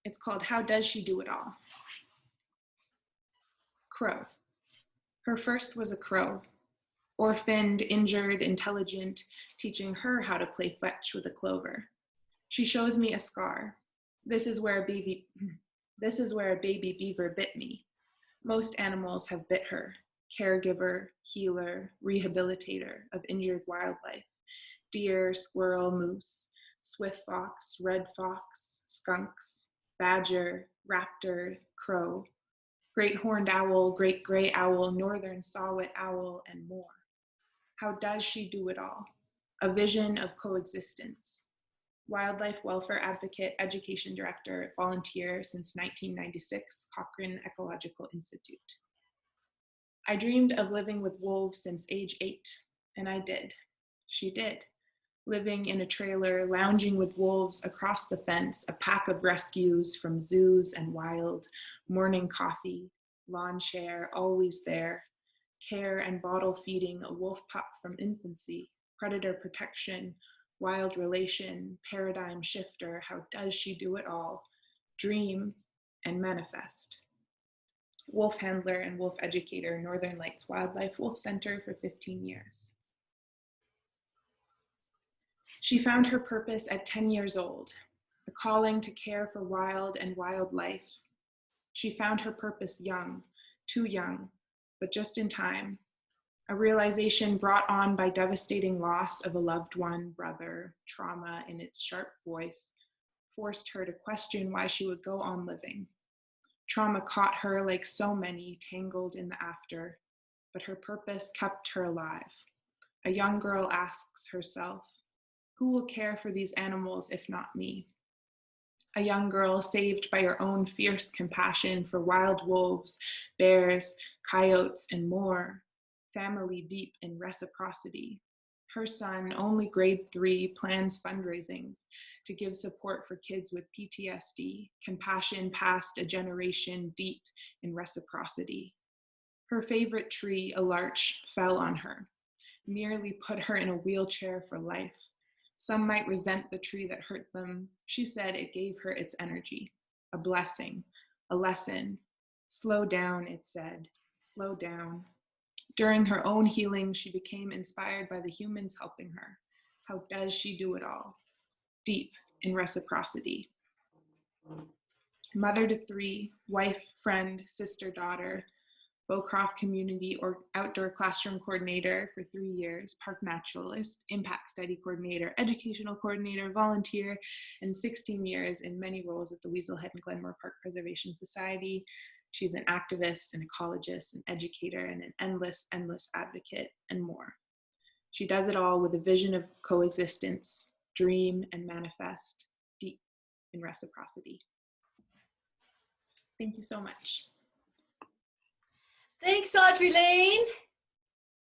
It's called How Does She Do It All? Crow. Her first was a crow, orphaned, injured, intelligent, teaching her how to play fetch with a clover. She shows me a scar. This is where a baby beaver bit me. Most animals have bit her. Caregiver, healer, rehabilitator of injured wildlife. Deer, squirrel, moose, swift fox, red fox, skunks, badger, raptor, crow, great horned owl, great gray owl, northern saw-whet owl, and more. How does she do it all? A vision of coexistence. Wildlife welfare advocate, education director, volunteer since 1996, Cochrane Ecological Institute. I dreamed of living with wolves since age 8, and I did. She did. Living in a trailer, lounging with wolves across the fence, a pack of rescues from zoos and wild, morning coffee, lawn chair, always there, care and bottle feeding a wolf pup from infancy, predator protection, wild relation, paradigm shifter, how does she do it all? Dream and manifest. Wolf handler and wolf educator, Northern Lights Wildlife Wolf Center for 15 years. She found her purpose at 10 years old, a calling to care for wild and wildlife. She found her purpose young, too young, but just in time. A realization brought on by devastating loss of a loved one, brother, trauma in its sharp voice, forced her to question why she would go on living. Trauma caught her like so many, tangled in the after, but her purpose kept her alive. A young girl asks herself, who will care for these animals if not me? A young girl saved by her own fierce compassion for wild wolves, bears, coyotes, and more. Family deep in reciprocity. Her son, only grade 3, plans fundraisings to give support for kids with PTSD, compassion past a generation deep in reciprocity. Her favorite tree, a larch, fell on her, merely put her in a wheelchair for life. Some might resent the tree that hurt them. She said it gave her its energy, a blessing, a lesson. Slow down, it said, slow down. During her own healing, she became inspired by the humans helping her. How does she do it all? Deep in reciprocity. Mother to 3, wife, friend, sister, daughter, Beaucroft Community or Outdoor Classroom Coordinator for 3 years, Park Naturalist, Impact Study Coordinator, Educational Coordinator, Volunteer, and 16 years in many roles at the Weaselhead and Glenmore Park Preservation Society. She's an activist, an ecologist, an educator, and an endless advocate, and more. She does it all with a vision of coexistence, dream and manifest, deep in reciprocity. Thank you so much. Thanks, Audrey Lane.